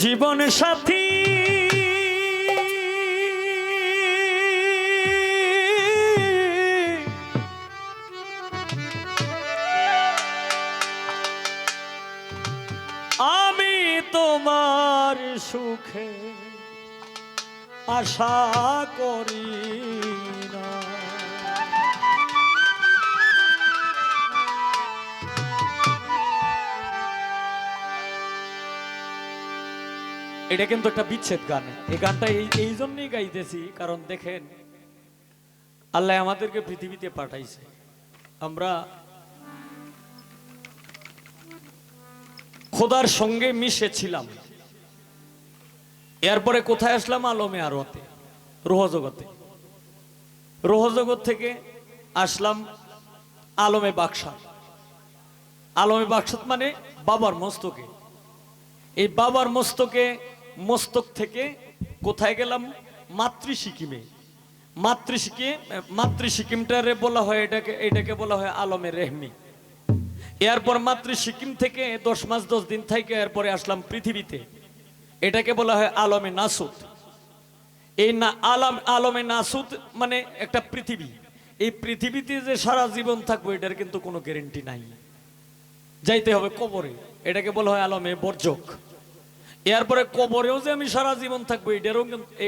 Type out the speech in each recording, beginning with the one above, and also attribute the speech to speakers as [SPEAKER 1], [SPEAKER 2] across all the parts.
[SPEAKER 1] জীবন সাথী আমি তোমার সুখে আশা করি না। এটা কিন্তু একটা বিচ্ছেদ গান। এই গানটা এই জন্যই গাইতেছি, কারণ দেখেন আল্লাহ আমাদেরকে পৃথিবীতে পাঠাইছে, আমরা খোদার সঙ্গে মিশেছিলাম, এরপরে কোথায় আসলাম? আলমে আরতে, রোহ জগতে। রোহ জগৎ থেকে আসলাম আলমে বাকশাত। আলমে বাকশাত মানে বাবার মস্তকে। এই বাবার মস্তক থেকে কোথায় গেলাম? মাতৃসিকিমে। মাতৃসিকিমটারে বলা হয়, এটাকে বলা হয় আলমে রেহমি। এরপর মাতৃসিকিম থেকে 10 মাস 10 দিন থেকে এরপরে আসলাম পৃথিবীতে, এটাকে বলা হয় আলমে নাসুত। এই না আলমে নাসুত মানে একটা পৃথিবী। এই পৃথিবীতে যে সারা জীবন থাকবো এটার কিন্তু কোনো গ্যারেন্টি নাই, যাইতে হবে কবরে, এটাকে বলা হয় আলমে বর্জক। এরপরে কবরেও যে আমি সারা জীবন থাকবো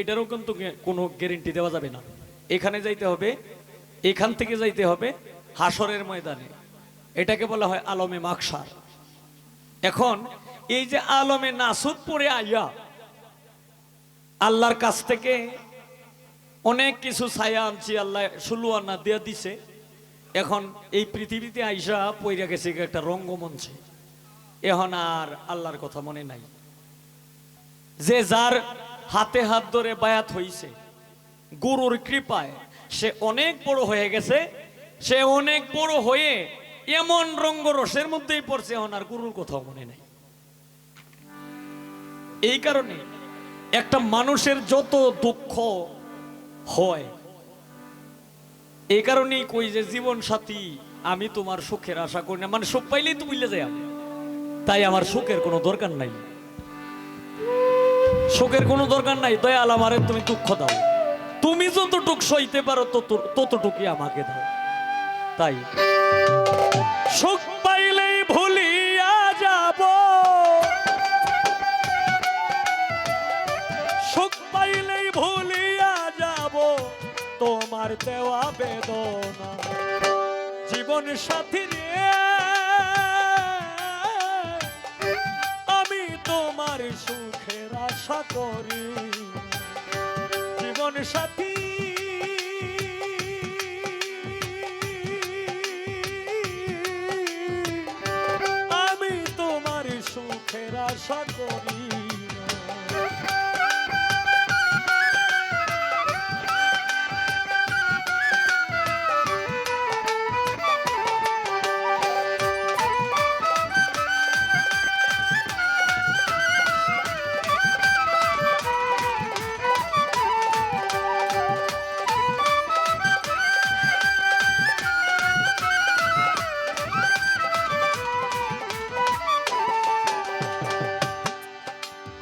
[SPEAKER 1] এটারও কিন্তু কোনো গ্যারেন্টি দেওয়া যাবে না। এখানে যাইতে হবে, এখান থেকে যাইতে হবে হাসরের ময়দানে, এটাকে বলা হয় আলমে মাকসার। এখন এই যে আলমে নাসুত পরে আইয়া আল্লাহর কাছ থেকে অনেক কিছু ছায়া আনছি, আল্লাহ 16 আনা দিয়া দিছে। এখন এই পৃথিবীতে আইসা পইরা গেছে একটা রঙ্গমঞ্চে, এখন আর আল্লাহর কথা মনে নাই। যে যার হাতে হাত ধরে বায়াত হইছে গুরুর কৃপায়, সে অনেক বড় হয়ে গেছে। সে অনেক বড় হয়ে এমন রঙ্গরসের মধ্যেই পড়ছে, এখন আর গুরুর কথাও মনে নাই। এই কারণে একটা মানুষের যত দুঃখ হয়, এই কারণেই কই যে জীবন সাথী আমি তোমার সুখের আশা করি না, মানে সুখ পাইলেই তো বুঝলে যাই, তাই আমার সুখের কোনো দরকার নাই, সুখের কোনো দরকার নাই। দয়াল আমারে তুমি দুঃখ দাও, তুমি যতটুক সইতে পারো ততটুকুই আমাকে দাও। তাই সুখ পাইলেই ভুলিয়া যাব, সুখ পাইলেই ভুলিয়া যাব তোমার দেওয়া বেদনা। জীবন সাথী রে আমি তোমার সুখের আশা করি। জীবন সাথী আমি তোমার সুখের আশা করি।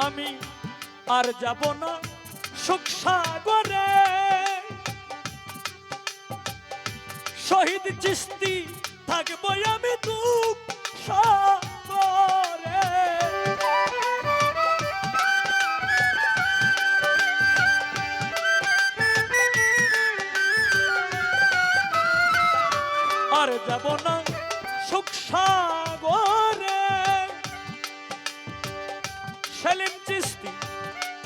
[SPEAKER 1] আমি আর যাব না সুখ সাগরে, শহীদ চিস্তি থাকবো আমি দুঃখ সাগরে। আর যাব না সুখ সাগরে, সেলিম চিস্তি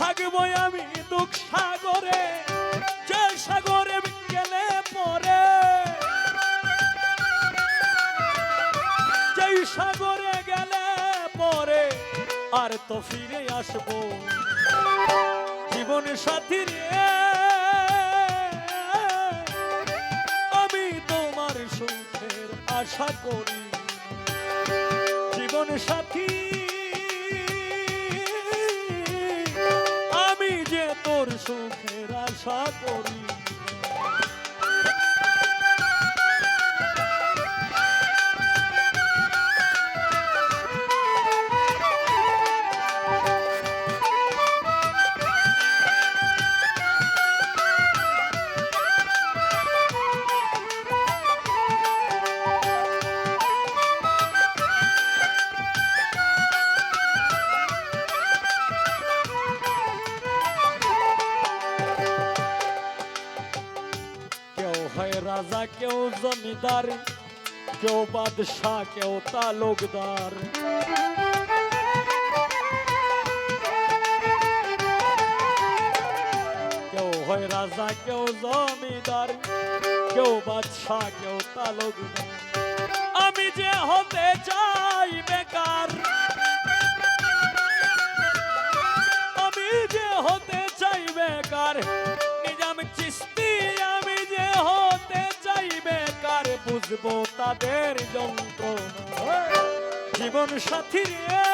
[SPEAKER 1] থাকবো আমি দুঃখ সাগরে। যে সাগরে গেলে পরে, যেই সাগরে গেলে পরে আর তো ফিরে আসবো। জীবন সাথী রে আমি তোমার সুখের আশা করি। জীবন সাথী আমি যে তোর সুখের আশা করি। রাজা কেউ জমিদার, কেউ বাদশাহ কেউ তালুকদার। কেউ হয় রাজা কেউ জমিদার, কেউ বাদশাহ কেউ তালুকদার। আমি যে হতে চাই বেকার, আমি যে হতে চাই বেকার, নিজাম চিশতি আমি যে হতে চাই বেকার, বুঝবো তাদের যন্ত্রণা। জীবন সাথী রে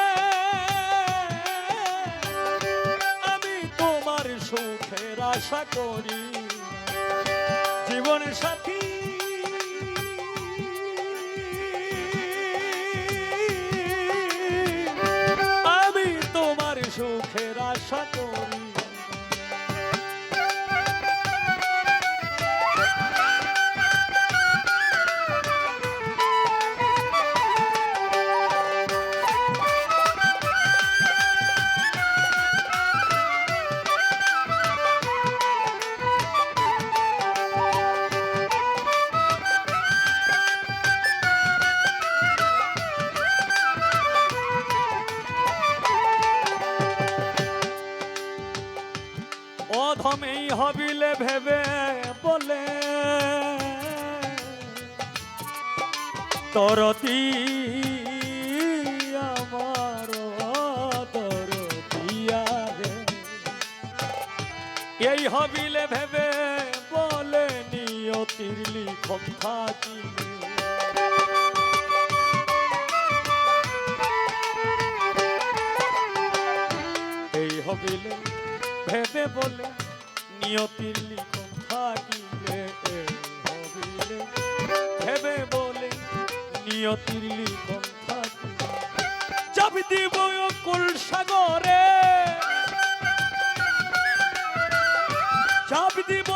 [SPEAKER 1] আমি তোমার সুখের আশা করি, জীবন সাথী আমি তোমার সুখের আশা করি। অধমেই হবিলে ভেবে বলে তরতি আমার তরতিয়া রে, এই হবিলে ভেবে বলে নিয়তির লিখন থাকি। এই হবিলে ভেবে বলে নিয়তির লিখন থাকিলে, হবিলে ভেবে বলে নিয়তির লিখন থাকিলে, চাবি দিব কুল সাগরে, চাবি দিব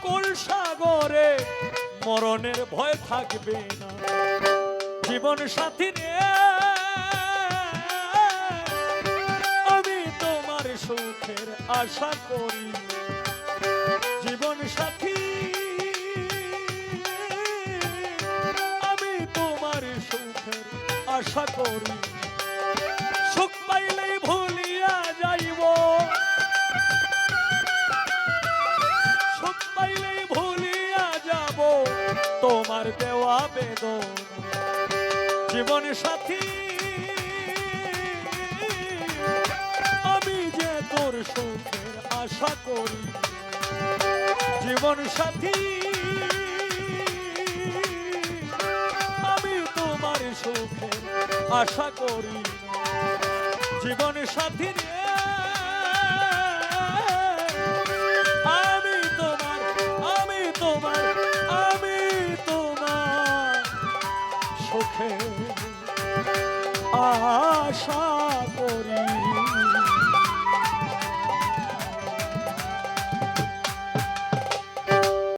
[SPEAKER 1] কুল সাগরে, মরণের ভয় থাকবে না। জীবন সাথী রে আমি তোমার সুখের আশা করি, জীবন সাথী আমি তোমার সুখের আশা করি। সুখ পাইলেই ভুলিয়া যাইব, সুখ পাইলেই ভুলিয়া যাব তোমার দেওয়া বেদনা। জীবন সাথী আমি যে তোর সুখের আশা করি, জীবন সাথী আমি তোমার সুখের আশা করি। জীবন সাথী রে আমি তোমার, আমি তোমার, আমি তোমার সুখের আশা